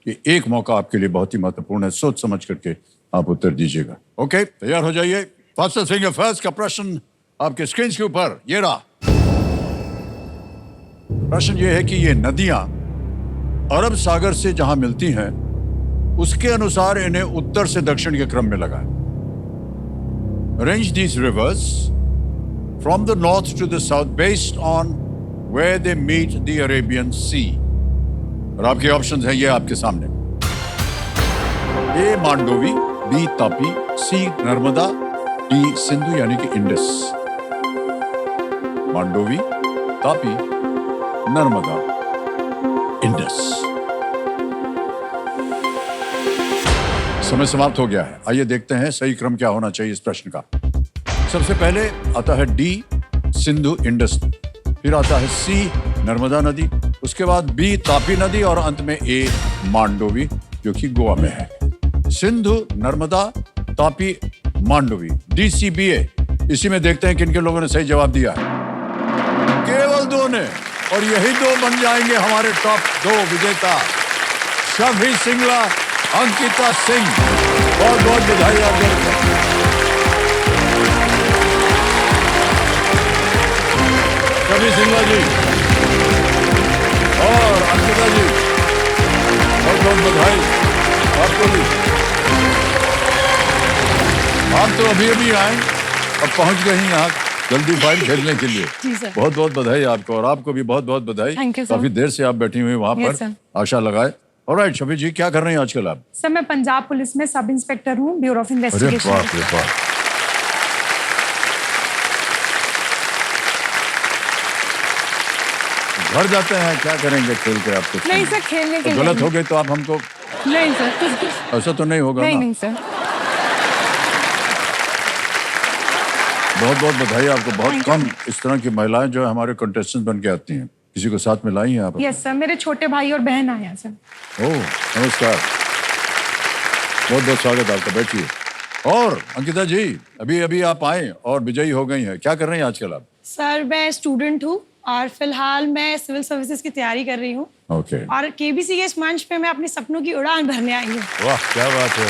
कि एक मौका आपके लिए बहुत ही महत्वपूर्ण है, सोच समझ करके आप उत्तर दीजिएगा। ओके, तैयार हो जाइए। फास्टेस्ट फिंगर फर्स्ट का प्रश्न आपके स्क्रीन के ऊपर ये रहा। प्रश्न ये है कि ये नदियां अरब सागर से जहां मिलती हैं उसके अनुसार इन्हें उत्तर से दक्षिण के क्रम में लगाएं। Arrange these rivers from the north to the south based on where they meet the Arabian Sea. और आपके ऑप्शंस हैं ये आपके सामने। ए मांडोवी, बी तापी, सी नर्मदा, डी सिंधु यानी कि इंडस। मांडोवी, तापी, नर्मदा, इंडस। समय समाप्त हो गया है। आइए देखते हैं सही क्रम क्या होना चाहिए इस प्रश्न का। सबसे पहले आता है डी सिंधु इंडस, फिर आता है सी नर्मदा नदी, उसके बाद बी तापी नदी और अंत में ए मांडोवी जो कि गोवा में है। सिंधु नर्मदा तापी मांडोवी, DCBA। इसी में देखते हैं किन किन लोगों ने सही जवाब दिया है। केवल दो ने, और यही दो बन जाएंगे हमारे टॉप 2 विजेता। शफी सिंगला, अंकिता सिंह, बहुत बहुत बधाई आपको। शफी सिंगला जी और अंकिता जी, बहुत बहुत बधाई आपको भी। आप तो अभी अभी आए और पहुंच गए यहाँ जल्दी फाइल खेलने के लिए। बहुत बहुत बधाई आपको, और आपको भी बहुत बहुत बधाई। काफी देर से आप बैठी हुई वहाँ पर, आशा लगाए। ऑलराइट शफी जी, क्या कर रही हैं आजकल आप? सर मैं पंजाब पुलिस में सब इंस्पेक्टर हूँ, ब्यूरो ऑफ इन्वेस्टिगेशन। अरे बाप रे बाप। घर जाते हैं, क्या करेंगे खेल के आपको? नहीं सर, खेलने के लिए। गलत हो गई तो आप हमको? नहीं सर, ऐसा तो नहीं होगा ना? नहीं सर। बहुत बहुत बधाई आपको। बहुत कम इस तरह की महिलाएं जो हमारे कंटेस्टेंट बन के आती हैं। किसी को साथ में लाई हैं आप? यस सर, मेरे छोटे भाई और बहन आए हैं सर। ओह नमस्कार, बहुत बहुत स्वागत आपका, बैठिए। और अंकिता जी, अभी अभी आप आए और विजयी हो गई हैं, क्या कर रही हैं आजकल आप? सर मैं स्टूडेंट हूँ और फिलहाल मैं सिविल सर्विसेज की तैयारी कर रही हूँ। ओके। और KBC के इस मंच पे मैं अपने सपनों की उड़ान भरने आई हूँ। वाह क्या बात है।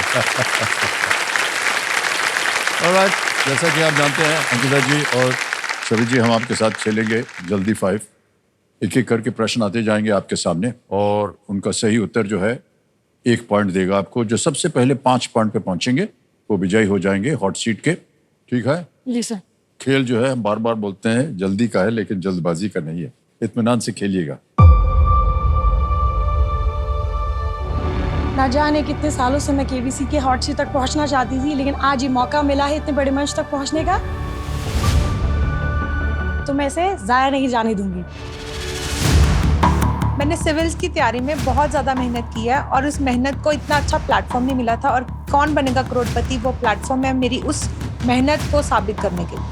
ऑलराइट, जैसा कि आप जानते हैं अंकिता जी और शफी जी, हम आपके साथ खेलेंगे जल्दी 5। एक एक करके प्रश्न आते जाएंगे आपके सामने और उनका सही उत्तर जो है 1 पॉइंट देगा आपको। जो सबसे पहले 5 पॉइंट पे पहुंचेंगे वो विजयी हो जाएंगे हॉट सीट के। ठीक है जी सर। खेल जो है हम बार बार बोलते हैं जल्दी का है, लेकिन जल्दबाजी का नहीं है। इत्मीनान से खेलिएगा। ना जाने कितने सालों से मैं KBC के हॉट सीट तक पहुंचना चाहती थी, लेकिन आज ये मौका मिला है इतने बड़े मंच तक पहुंचने का, तो मैं इसे जाया नहीं जाने दूंगी। मैंने सिविल्स की तैयारी में बहुत ज़्यादा मेहनत की है और उस मेहनत को इतना अच्छा प्लेटफॉर्म नहीं मिला था, और कौन बनेगा करोड़पति वो प्लेटफॉर्म है मेरी उस मेहनत को साबित करने के लिए।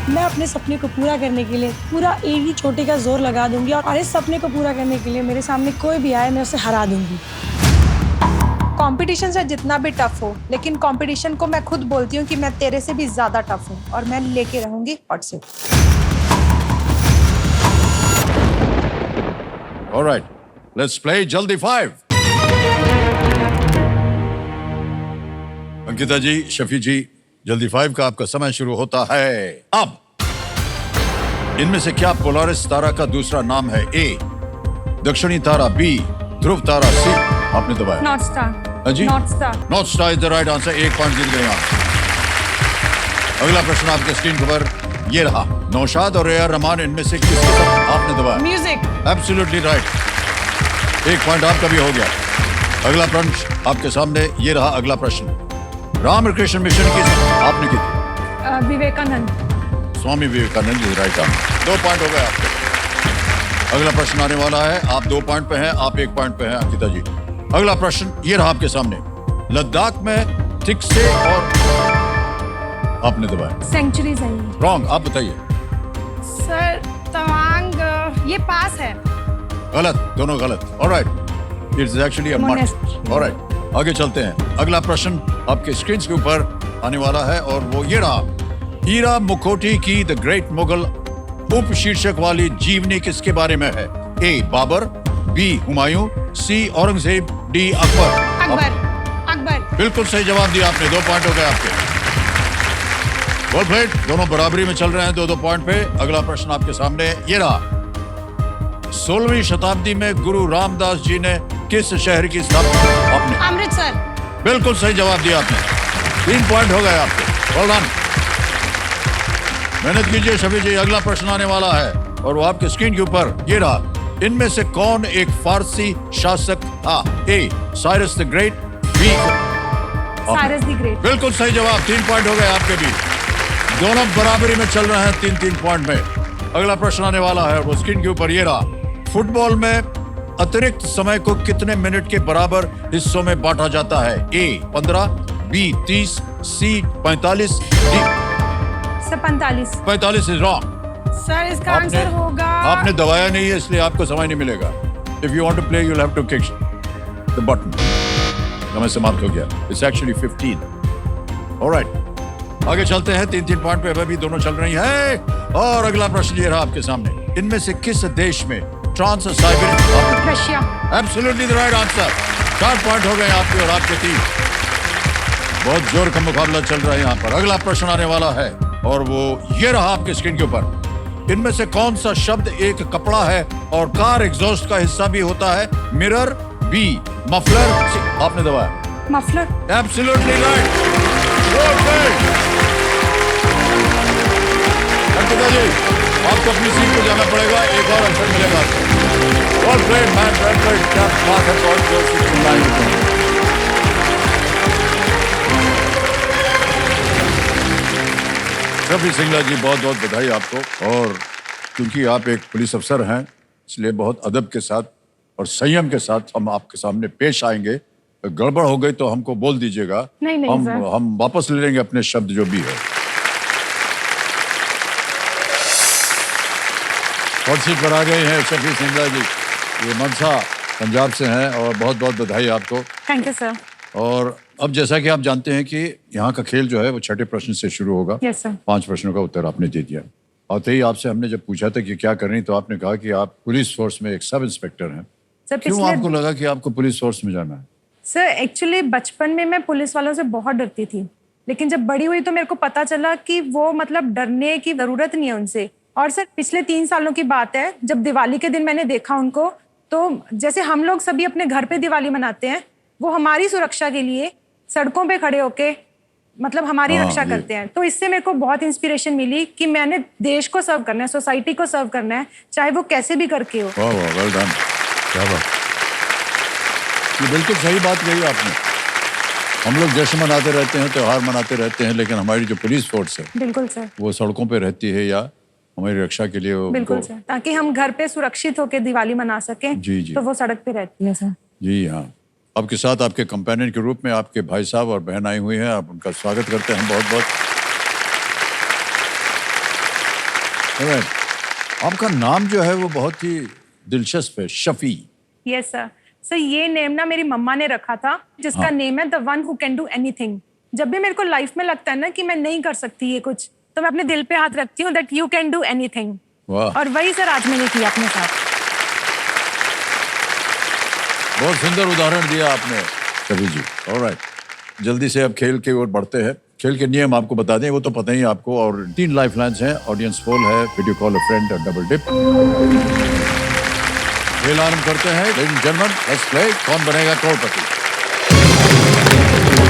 मैं अपने सपने को पूरा करने के लिए पूरा एड़ी छोटे का जोर लगा दूंगी, और इस सपने को पूरा करने के लिए मेरे सामने कोई भी आए मैं उसे हरा दूंगी। कंपटीशन से जितना भी टफ हो, लेकिन कंपटीशन को मैं खुद बोलती हूँ कि मैं तेरे से भी ज्यादा टफ हूँ, और मैं लेके रहूंगी hot seat. Alright, let's play जल्दी 5। अंकिता जी, शफी जी, जल्दी 5 का आपका समय शुरू होता है अब। इनमें से क्या पोलारिस तारा का दूसरा नाम है? ए दक्षिणी तारा, बी ध्रुव तारा, सी आपने दबाया नॉर्थ स्टार। जी north star. North star is the right answer. 1 point जीत गए आप। अगला प्रश्न आपके स्क्रीन पर ये रहा। नौशाद और ए आर रहमान इनमें से किसको आपने दबाया? म्यूजिक। Absolutely right. 1 पॉइंट आपका भी हो गया। अगला प्रश्न आपके सामने ये रहा। अगला प्रश्न, रामकृष्ण मिशन की आपने की थी? Vivekananda. Swami Vivekananda ji right answer. 2 point हो गए आपके। अगला प्रश्न आने वाला है। आप 2 पॉइंट पे हैं, आप 1 पॉइंट पे हैं अंकिता जी। अगला प्रश्न ये रहा आपके सामने। लद्दाख में थिक से और आपने दबाया? सेंचुरी सही। रॉन्ग, आप बताइए। सर तवांग, ये पास है। गलत, दोनों गलत। Alright, it's actually a must. Alright, आगे चलते हैं। अगला प्रश्न आपके स्क्रीन के ऊपर आने वाला है और वो ये रहा। हीरा मुखोटी की द ग्रेट मुगल उप शीर्षक वाली जीवनी किसके बारे में है? ए बाबर, बी हुमायूं, सी औरंगजेब, डी अकबर। अकबर। अकबर। बिल्कुल सही जवाब दिया आपने, 2 पॉइंट हो गए आपके। वेल प्लेड, दोनों बराबरी में चल रहे हैं 2-2 पॉइंट पे। अगला प्रश्न आपके सामने ये रहा। 16वीं शताब्दी में गुरु रामदास जी ने किस शहर की स्थापना? आपने अमृतसर। बिल्कुल सही जवाब दिया आपने, 3 पॉइंट हो गए आपके। वेल डन, मेहनत कीजिए शफी जी। अगला प्रश्न आने वाला है और वो आपके स्क्रीन के ऊपर ये रहा। इनमें से कौन एक फारसी शासक था? A Cyrus the Great, B Cyrus the Great. बिल्कुल सही जवाब, 3 पॉइंट हो गए आपके भी। दोनों बराबरी में चल रहे हैं 3-3 पॉइंट में। अगला प्रश्न आने वाला है और वो स्क्रीन के ऊपर ये रहा। फुटबॉल में अतिरिक्त समय को कितने मिनट के बराबर हिस्सों में बांटा जाता है? A 15, B 30, C 45, D 45। 45 is wrong. Sir इसका आंसर होगा, आपने दबाया नहीं है इसलिए आपको समय नहीं मिलेगा। If you want to play you have to kick the button. समय समाप्त हो गया। It's actually 15। ऑलराइट, आगे चलते हैं 3-3 पॉइंट पे अभी दोनों चल रही हैं। और अगला प्रश्न ये रहा आपके सामने। इनमें से किस देश में trans Siberian? Russia. Absolutely the right answer. 4 point हो गए आपके और आपके 3। बहुत जोर का मुकाबला चल रहा है यहाँ पर। अगला प्रश्न आने वाला है और वो ये रहा आपके स्क्रीन के ऊपर। इनमें से कौन सा शब्द एक कपड़ा है और कार एग्जॉस्ट का हिस्सा भी होता है? मिरर, बी मफलर, सी आपने दबाया मफलर। Absolutely right. जी आपको अपनी सीट पर जाना पड़ेगा, एक और अवसर मिलेगा आपको। Well played, man, well played. क्या बात है, बहुत जोर से चिल्लाएंगे तुम। शफी सिंगला जी बहुत बहुत बधाई आपको। और क्योंकि आप एक पुलिस अफसर हैं इसलिए बहुत अदब के साथ और संयम के साथ हम आपके सामने पेश आएंगे। गड़बड़ हो गई तो हमको बोल दीजिएगा। नहीं, हम वापस ले लेंगे अपने शब्द जो भी है। हॉट सीट पर आ गए हैं शफी सिंगला जी। ये मनसा पंजाब से हैं और बहुत बहुत बधाई आपको। Thank you sir. और अब जैसा कि आप जानते हैं कि यहाँ का खेल जो है वो 6ठे प्रश्न से शुरू होगा। Yes sir. 5 प्रश्नों का उत्तर आपने दे दिया। आते ही आपसे हमने जब पूछा था कि क्या करनी तो आपने कहा कि आप पुलिस फोर्स में एक सब इंस्पेक्टर हैं। सर क्यों आपको लगा कि आपको पुलिस फोर्स में जाना है? सर एक्चुअली बचपन में मैं पुलिस वालों से बहुत डरती थी, लेकिन जब बड़ी हुई तो मेरे को पता चला कि वो मतलब डरने की जरूरत नहीं है उनसे। और सर पिछले 3 सालों की बात है, जब दिवाली के दिन मैंने देखा उनको, तो जैसे हम लोग सभी अपने घर पे दिवाली मनाते हैं, वो हमारी सुरक्षा के लिए सड़कों पे खड़े होके मतलब हमारी रक्षा करते हैं। तो इससे मेरे को बहुत इंस्पिरेशन मिली कि मैंने देश को सर्व करना है, सोसाइटी को सर्व करना है, चाहे वो कैसे भी करके हो। वाह वाह, वेल डन, क्या बात। ये बिल्कुल सही बात कही आपने। हम लोग जश्न मनाते रहते हैं, त्योहार मनाते रहते हैं, लेकिन हमारी जो पुलिस फोर्स है बिल्कुल सर, वो सड़कों पे रहती है या हमारी रक्षा के लिए बिल्कुल सर, ताकि हम घर पे सुरक्षित होकर दिवाली मना सकें। जी जी, तो वो सड़क पे रहती है सर। जी हाँ। आपके साथ आपके कंपेनियन के रूप में आपके भाई साहब और बहन आई हुई हैं। आप उनका स्वागत करते हैं बहुत बहुत। आपका नाम जो है वो बहुत ही दिलचस्प है, शफी। Yes sir. सर ये नेम ना मेरी मम्मा ने रखा था, जिसका नेम है the one who can do anything. जब भी मेरे को लाइफ में लगता है ना कि मैं नहीं कर सकती ये कुछ, तो मैं अपने दिल पे हाथ रखती हूँ that you can do anything. और वही सर आज मैंने किया अपने साथ। बहुत सुंदर उदाहरण दिया आपने शफी जी। ऑलराइट, जल्दी से अब खेल की ओर बढ़ते हैं। खेल के नियम आपको बता दें, वो तो पता ही है आपको। और 3 लाइफ लाइन्स हैं, ऑडियंस पोल है, वीडियो कॉल अ फ्रेंड और डबल डिप। खेल आरंभ करते हैं। Ladies and gentleman, let's play कौन बनेगा करोड़पति।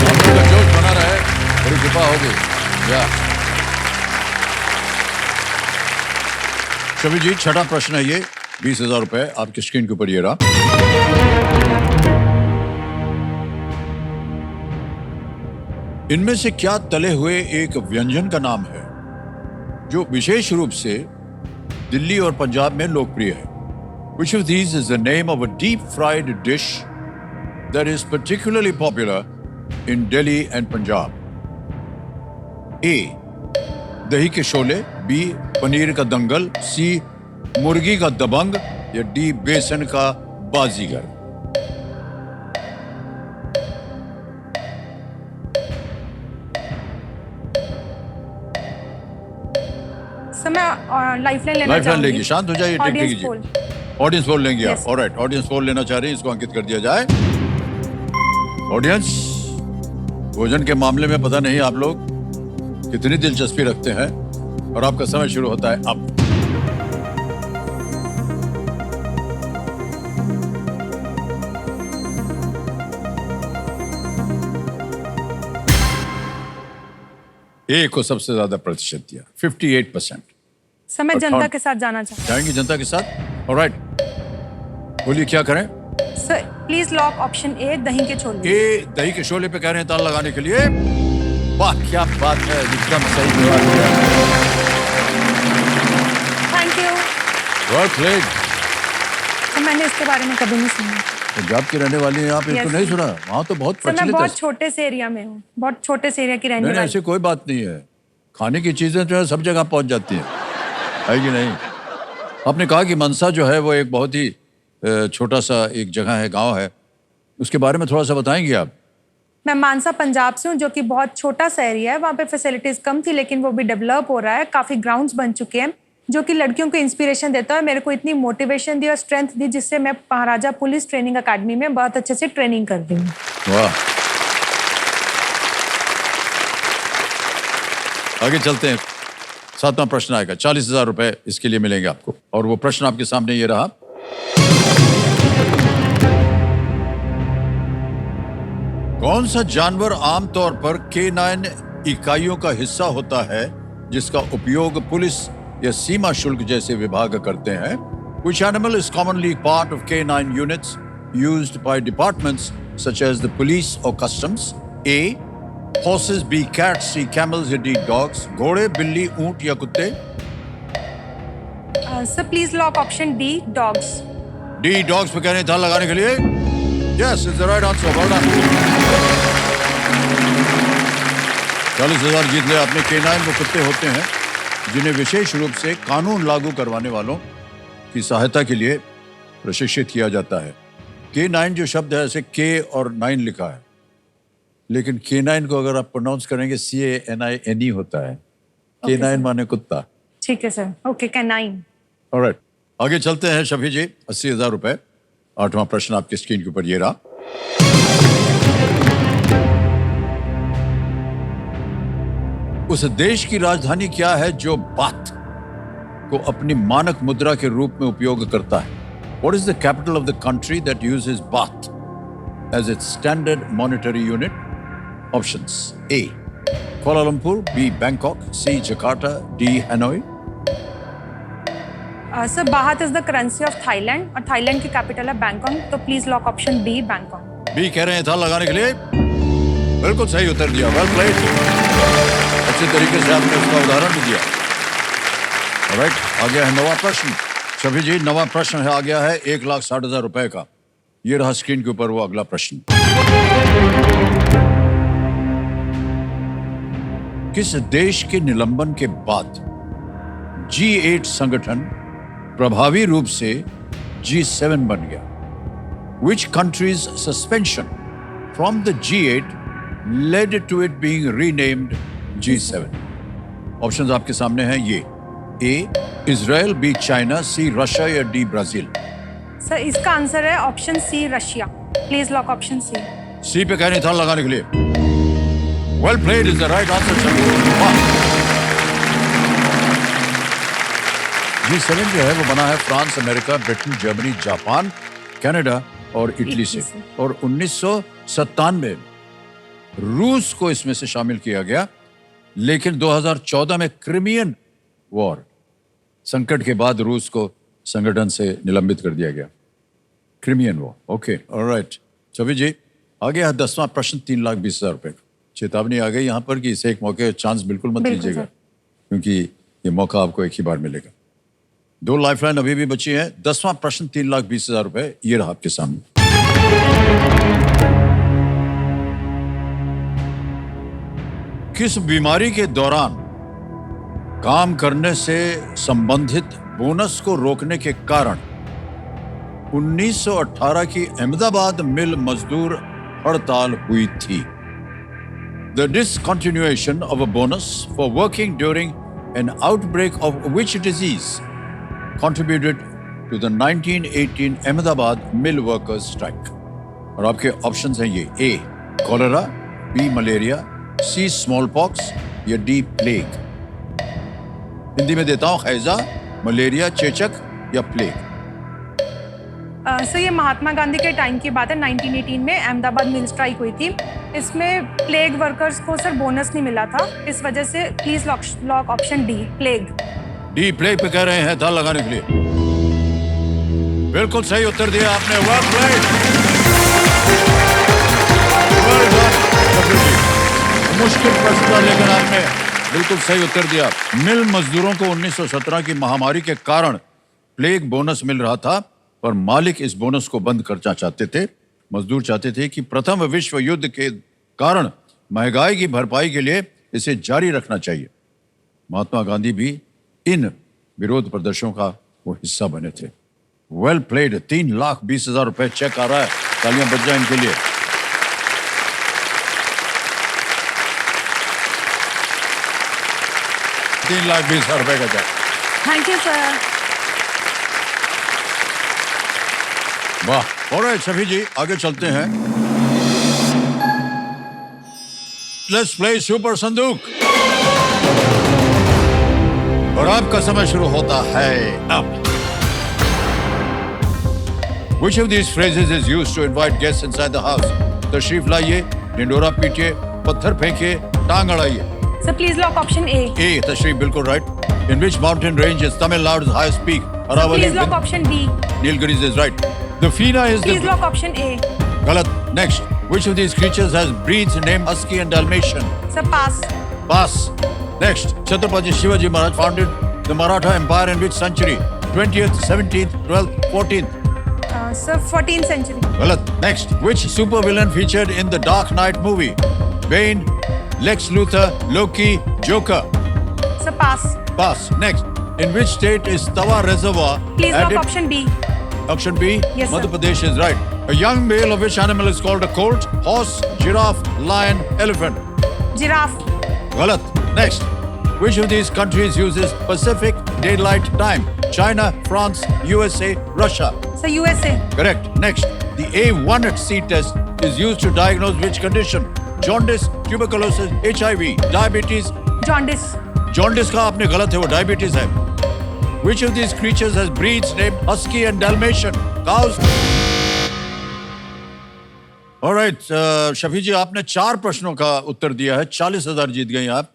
आपका जोश बना रहे, बड़ी कृपा होगी। या शफी जी, 6ठा प्रश्न है ये, 20,000 रुपए आपकी स्क्रीन के ऊपर ये रहा। इनमें से क्या तले हुए एक व्यंजन का नाम है जो विशेष रूप से दिल्ली और पंजाब में लोकप्रिय है? Which of these is the name of a deep fried dish that is particularly popular in Delhi and Punjab? A. दही के शोले, B. पनीर का दंगल, C. मुर्गी का दबंग या D. बेसन का बाजीगर। सर मैं लाइफलाइन लेना लाइफलाइन चाहूंगी। लेगी, शांत हो जाइए, टेक ऑडियंस लीजिए। पोल। ऑडियंस पोल लेंगे आप? Yes. ऑलराइट, ऑडियंस पोल लेना चाह रहे हैं, इसको अंकित कर दिया जाए। ऑडियंस, भोजन के मामले में पता नहीं आप लोग कितनी दिलचस्पी रखते हैं, और आपका समय शुरू होता है अब। ए को सबसे ज्यादा प्रतिशत दिया, 58%। सर मैं और जनता third- के साथ जाना चाहता जाएंगे जनता के साथ? ऑलराइट, बोलिए क्या करें? हूँ। सर प्लीज लॉक ऑप्शन ए, दही के छोले। ए दही के शोले पे कह रहे हैं ताल लगाने के लिए। वाह क्या बात है, एकदम सही जवाब दिया। Thank you. Well played. Sir मैंने इसके बारे में कभी नहीं सुना। पंजाब की रहने वाली हैं आप, इसको Yes. नहीं सुना? वहाँ तो बहुत सर मैं प्रचलित है। बहुत छोटे से एरिया में हूँ, बहुत छोटे से एरिया की रहने नहीं, वाली। ऐसी कोई बात नहीं है। खाने की चीजें जो है सब जगह पहुंच जाती हैं, है कि नहीं? आपने कहा कि मनसा जो है वो एक बहुत ही छोटा सा एक जगह है, गांव है, उसके बारे में थोड़ा सा बताएंगे आप? मैं मानसा पंजाब से हूँ, जो कि बहुत छोटा सा एरिया है। वहाँ पे फैसिलिटीज कम थी, लेकिन वो भी डेवलप हो रहा है। काफी ग्राउंड्स बन चुके हैं, जो कि लड़कियों को इंस्पिरेशन देता है। मेरे को इतनी मोटिवेशन दी और स्ट्रेंथ दी, जिससे मैं महाराजा पुलिस ट्रेनिंग अकेडमी में बहुत अच्छे से ट्रेनिंग कर रही हूँ। वाह, आगे चलते हैं। 7वां प्रश्न आएगा, 40,000 रुपए इसके लिए मिलेंगे आपको, और वो प्रश्न आपके सामने ये रहा। कौन सा जानवर आमतौर पर K9 इकाइयों का हिस्सा होता है, जिसका उपयोग पुलिस या सीमा शुल्क जैसे विभाग करते हैं? Which animal is commonly part of K9 units used by departments such as the police or customs? A. Horses, B. Cats, C. Camels, or D. Dogs? घोड़े, बिल्ली, ऊंट या कुत्ते? Sir please lock option D, dogs. D dogs पे कह रहे हैं ताल लगाने के लिए। Yes, it's the right answer. Well done. 40,000 जीत लिया आपने। K9 वो कुत्ते होते हैं जिन्हें विशेष रूप से कानून लागू करवाने वालों की सहायता के लिए प्रशिक्षित किया जाता है। K9 जो शब्द है, ऐसे K और 9 लिखा है, लेकिन K9 को अगर आप प्रोनाउंस करेंगे CANINE होता है। K9 माने कुत्ता। ठीक है सर, ओके, कैनाइन। ऑलराइट, आगे चलते हैं शफी जी। 80,000 रुपए। 8वां प्रश्न आपकी स्क्रीन के ऊपर ये रहा। उस देश की राजधानी क्या है जो बात को अपनी मानक मुद्रा के रूप में उपयोग करता है? What is the capital of the country that uses baht as its standard monetary unit? Options: A. Kuala Lumpur, B. Bangkok, C. Jakarta, D. Hanoi. Sir baht is the currency of Thailand, और Thailand की capital है Bangkok. तो please lock option B, Bangkok. B कह रहे हैं था लगाने के लिए। बिल्कुल सही उत्तर दिया। Well played. अच्छे तरीके से आपने उसका उदाहरण भी दिया। ऑलराइट, आ गया है 9वां प्रश्न। शफी जी, 9वां प्रश्न है, आ गया है 1,60,000 रुपए का। ये रहा स्क्रीन के ऊपर वो अगला प्रश्न। किस देश के निलंबन के बाद G8 संगठन प्रभावी रूप से G7 बन गया? Which country's suspension from the G8 led to it being renamed G7? Options आपके सामने हैं ये। A. Israel, B. China, C. Russia या D. ब्राजील? सर इसका आंसर है option C, Russia. Please lock option C. C पे कहने था लगाने के लिए। Well played is the right answer. G7 जो है वो बना है France, America, Britain, Germany, Japan, Canada और इटली से। और 1997 रूस को इसमें से शामिल किया गया, लेकिन 2014 में क्रिमियन वॉर संकट के बाद रूस को संगठन से निलंबित कर दिया गया। Crimean war. Okay, alright. Chhavi ji, आगे है 10वां प्रश्न, 3,20,000 रुपए। चेतावनी आ गई यहाँ पर कि इसे एक मौके चांस बिल्कुल मत लीजिएगा, क्योंकि ये मौका आपको एक ही बार मिलेगा। 2 लाइफलाइन अभी भी बची है। 10वां प्रश्न, 3,20,000 रुपए, ये रहा आपके सामने। किस बीमारी के दौरान काम करने से संबंधित बोनस को रोकने के कारण 1918 की अहमदाबाद मिल मजदूर हड़ताल हुई थी? The discontinuation of a bonus for working during an outbreak of which disease contributed to the 1918 Ahmedabad mill workers strike? और आपके ऑप्शंस हैं ये: A cholera, B malaria, C small pox या D प्लेग। हिंदी में देता हूं: हैजा, मलेरिया, चेचक या प्लेग। सर ये महात्मा गांधी के टाइम की बात है, 1918 में अहमदाबाद मिल स्ट्राइक हुई थी। इसमें प्लेग वर्कर्स को सर बोनस नहीं मिला था, इस वजह से please lock option D plague. D plague पे कह रहे हैं दाल लगाने के लिए। बिल्कुल सही उत्तर दिया आपने, वेल प्लेड। मुश्किल प्रश्न था लेकिन आपने बिल्कुल सही उत्तर दिया। मिल मजदूरों को 1917 की महामारी के कारण प्लेग बोनस मिल रहा था, पर मालिक इस बोनस को बंद करना चाहते थे। मजदूर चाहते थे कि प्रथम विश्व युद्ध के कारण महंगाई की भरपाई के लिए इसे जारी रखना चाहिए। महात्मा गांधी भी इन विरोध प्रदर्शनों का वो हिस्सा बने थे। Well played. 3,20,000 रुपए चेक आ रहा है, तालियां बज जाए इनके लिए। ₹3,20,000 का चेक। Thank you sir. वाह। ऑलराइट शफी जी, आगे चलते हैं। लेट्स प्ले सुपर संदूक। और आपका समय शुरू होता है अब। Which of these phrases is used to invite guests inside the house? तशरीफ लाइए, ढिंडोरा पीटिए, पत्थर फेंकिए, टांग अड़ाइए। Sir please lock option A. A तशरीफ बिल्कुल right. In which mountain range is Tamil Nadu's highest peak? Aravali. Please lock option D. Nilgiris is right. The Fina is please the... lock option A. Galat. Next. Which of these creatures has breeds named Husky and Dalmatian? Sir pass. Pass. Next. Chhatrapati Shivaji Maharaj founded the Maratha Empire in which century? 20th, 17th, 12th, 14th? Sir 14th century। Galat. Next. Which supervillain featured in the Dark Knight movie? Bane, Lex Luthor, Loki, Joker? Sir pass. Pass. Next. In which state is Tawa Reservoir? Please lock added- option B. Option B? Yes, sir. Madhya Pradesh is right. A young male of which animal is called a colt? Horse, giraffe, lion, elephant? Giraffe. Galat. Next. Which of these countries uses Pacific Daylight Time? China, France, USA, Russia? Sir USA. Correct. Next. The A1C test is used to diagnose which condition? Jaundice, tuberculosis, HIV, diabetes? Jaundice. Jaundice का आपने गलत है, वो diabetes है। Which of these creatures has breeds named Husky and Dalmatian? Cows? All right, Shafi जी आपने 4 प्रश्नों का उत्तर दिया है, 40,000 जीत गई आप।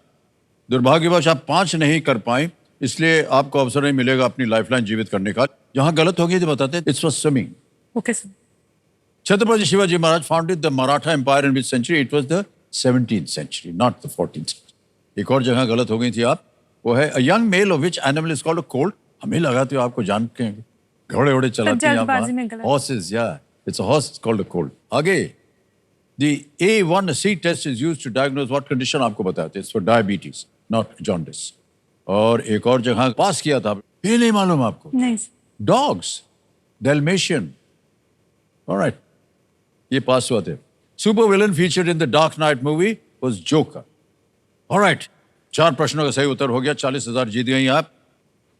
दुर्भाग्यवश आप 5 नहीं कर पाए, इसलिए आपको अवसर नहीं मिलेगा अपनी लाइफलाइन जीवित करने का। जहां गलत होगी तो बताते। It's for swimming. Okay sir. Chhatrapati Shivaji Maharaj founded the Maratha Empire in which century? It was the 17th century, not the 14th. एक और जगह गलत हो गई थी आप, वो है a young male of which animal is called a colt? हमें लगा तो आपको जान के घोड़े उड़े चलाती हैं जल्दबाजी में गलत। Horses, yeah. It's a horse, it's called a colt. आगे, the A1C test is used to diagnose what condition आपको बताया था? It's for diabetes, not jaundice. और एक और जगह पास किया था, ये नहीं मालूम आपको? नहीं sir. Dogs, Dalmatian. All right. ये पास हुआ थे। Super villain featured in the Dark Knight movie was Joker. All right. 4 प्रश्नों का सही उत्तर हो गया, 40,000 जीत गई आप।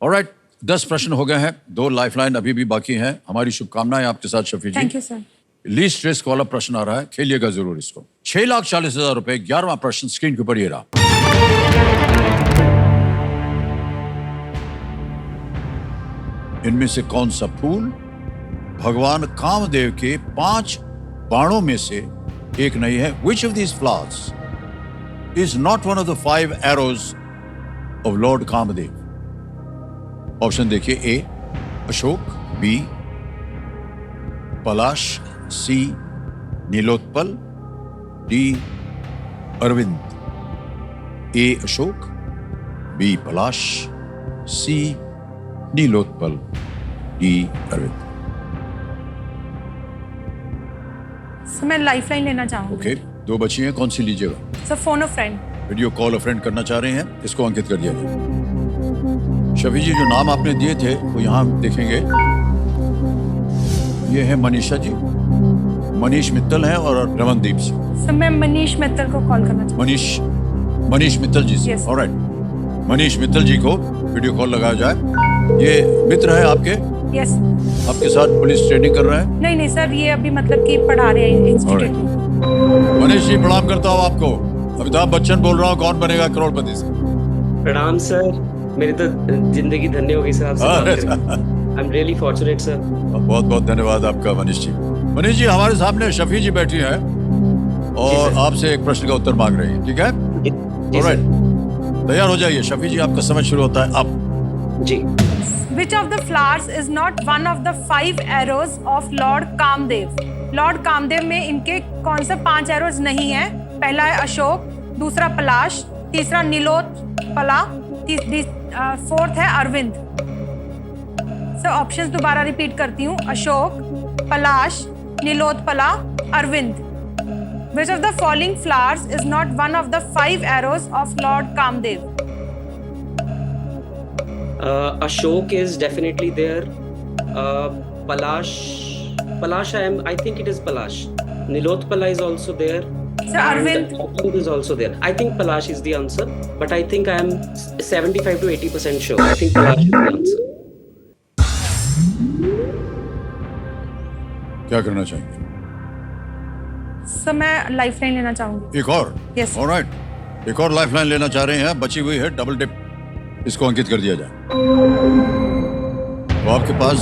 All right. 10 प्रश्न हो गए हैं, 2 लाइफलाइन अभी भी बाकी हैं। हमारी शुभकामनाएं आपके साथ Shafi ji. Thank you sir. Least risk वाला प्रश्न आ रहा है, खेलिएगा जरूर इसको। 6,40,000 रुपए। 11वां प्रश्न स्क्रीन के ऊपर ये रहा। इनमें से कौन सा फूल भगवान कामदेव के 5 बाणों में से एक नहीं है? Which of these flowers is not one of the 5 arrows of Lord Kamadev? Option देखिए। ए अशोक, बी पलाश, सी नीलोत्पल, डी अरविंद। ए अशोक, बी पलाश, सी नीलोत्पल, डी अरविंद। सर मैं लाइफलाइन लेना चाहूंगी। ओके, 2 बची हैं, कौन सी लीजिएगा? सर फोन अ फ्रेंड। वीडियो कॉल अ फ्रेंड करना चाह रहे हैं, इसको अंकित कर दिया जाए। शफी जी जो नाम आपने दिए थे वो यहाँ देखेंगे। ये है मनीषा जी, मनीष मित्तल हैं और रमनदीप सिंह। सर मैं मनीष मित्तल को कॉल करना चाहूँ। मनीष मित्तल जी से। Yes. ऑलराइट, मनीष मित्तल जी को वीडियो कॉल लगाया जाए। ये मित्र है आपके? यस। आपके साथ पुलिस ट्रेनिंग कर रहे हैं? नहीं नहीं सर, ये अभी मतलब कि पढ़ा रहे हैं इंस्टीट्यूट में। मनीष जी प्रणाम करता हूँ आपको। अमिताभ बच्चन बोल रहा हूँ, कौन बनेगा करोड़पति से। प्रणाम सर, मेरी तो जिंदगी धन्य हो गई सर आपसे अरे बात करके। I am really fortunate sir. बहुत बहुत धन्यवाद आपका मनीष जी। मनीष जी हमारे सामने शफी जी बैठी हैं और सर। आपसे एक प्रश्न का उत्तर मांग रही है, ठीक है? जी ऑलराइट, सर। तैयार हो जाइए। शफी जी आपका समय शुरू होता है अब। जी। Which of the flowers is not one of the 5 arrows of Lord Kamdev? Lord Kamdev में इनके कौन से 5 arrows नहीं है? पहला है अशोक, दूसरा पलाश, तीसरा नीलोत्पला, फोर्थ है अरविंद। सर ऑप्शंस दोबारा रिपीट करती हूँ, अशोक, पलाश, Nilotpala, Arvind. Which of the following flowers is not one of the 5 arrows of Lord Kamdev? Ashok is definitely there. Palash, I think it is Palash. Nilotpala is also there. Sir, Arvind. Arvind is also there. I think Palash is the answer, but I think I am 75 to 80% sure. I think Palash is the answer. क्या करना चाहेंगे? Sir मैं lifeline लेना चाहूंगी। एक और? Yes. Alright, एक और लाइफलाइन लेना चाह रहे हैं, बची हुई है डबल डिप, इसको अंकित कर दिया जाए। तो आपके पास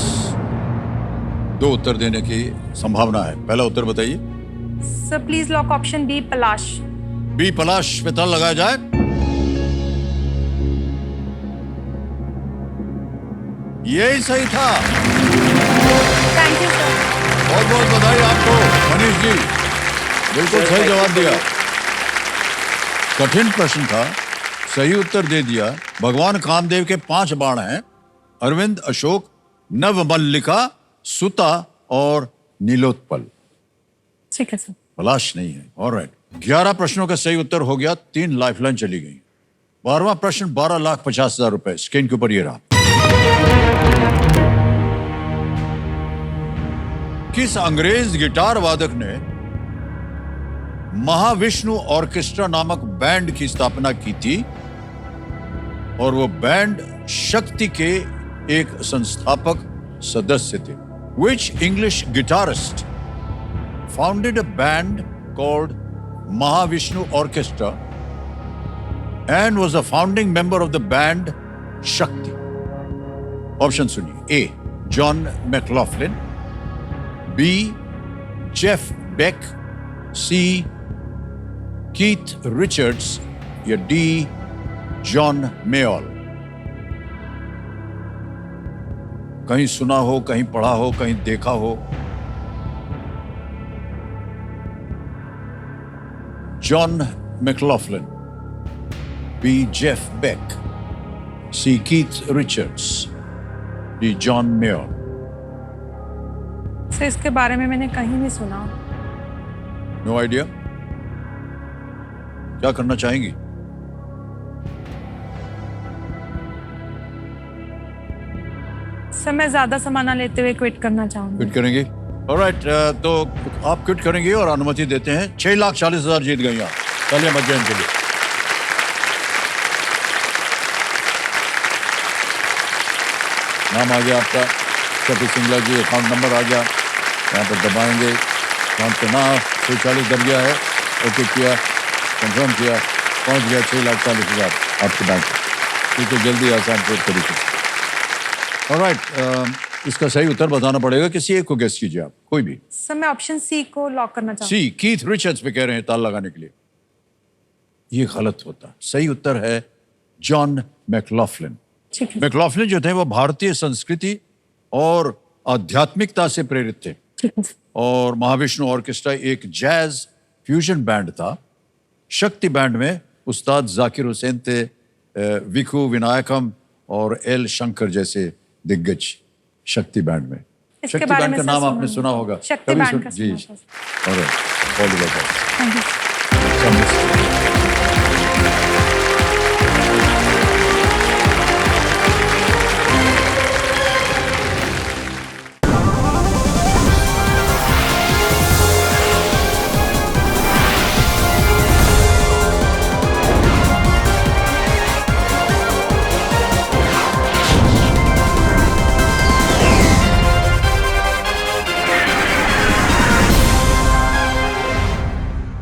2 उत्तर देने की संभावना है। पहला उत्तर बताइए। Sir please lock option B, पलाश। बी पलाश पे ताला लगाया जाए। यही सही था। Thank you sir. बहुत बहुत बधाई आपको मनीष जी, बिल्कुल सर, सही जवाब thank you, दिया। sir. कठिन प्रश्न था, सही उत्तर दे दिया। भगवान कामदेव के 5 बाण हैं, अरविंद, अशोक, नवमल्लिका, सुता और नीलोत्पल। ठीक है सर। पलाश नहीं है। ऑलराइट, 11 प्रश्नों का सही उत्तर हो गया, 3 लाइफलाइन चली गई। 12वां प्रश्न 12,50,000 रुपए स्क्रीन के ऊपर ये रहा। किस अंग्रेज गिटार वादक ने महाविष्णु ऑर्केस्ट्रा नामक बैंड की स्थापना की थी और वो बैंड शक्ति के एक संस्थापक सदस्य थे? Which English guitarist founded a band called Mahavishnu Orchestra and was a founding member of the band Shakti? Option सुनिए। A. John McLaughlin, B. Jeff Beck, C. Keith Richards या D. John Mayall? कहीं सुना हो, कहीं पढ़ा हो, कहीं देखा हो। John McLaughlin, B. Jeff Beck, C. Keith Richards, D. John Mayall? सर इसके बारे में मैंने कहीं नहीं सुना। No idea. क्या करना चाहेंगी? सर मैं ज्यादा समाना लेते हुए क्विट करना चाहूंगी। क्विट करेंगे? ऑलराइट, तो आप क्विट करेंगे और अनुमति देते हैं। 6,40,000 जीत गई आप। तालियां बज जाएं इनके लिए। नाम आ गया आपका, शफी सिंगला जी, अकाउंट नंबर आ गया, यहाँ पर दबाएंगे, अकाउंट का नाम 640 दब गया है। ओके किया, कंफर्म किया, पहुँच गया 6,40,000 आपके बैंक। ठीक है, जल्दी आसान तरीके से। ऑलराइट, इसका सही उत्तर बताना पड़ेगा, किसी एक को गेस कीजिए आप, कोई भी। सर मैं ऑप्शन सी को लॉक करना चाहूंगी। सी, कीथ रिचर्ड्स पे कह रहे हैं ताला लगाने के लिए। ये गलत होता। सही उत्तर है जॉन मैक्लॉफ्लिन। ठीक है। मैक्लॉफ्लिन जो थे वो भारतीय संस्कृति और आध्यात्मिकता से प्रेरित थे ठीक है। और महाविष्णु ऑर्केस्ट्रा एक जैज फ्यूजन बैंड था। शक्ति बैंड में उस्ताद जाकिर हुसैन थे, विकू विनायकम और एल शंकर जैसे दिग्गज शक्ति बैंड में। इसके शक्ति बारे बैंड में का सर नाम सुना आपने है। सुना होगा। शक्ति कभी बैंड का जी। सुना था। Alright, all the best. Thank you.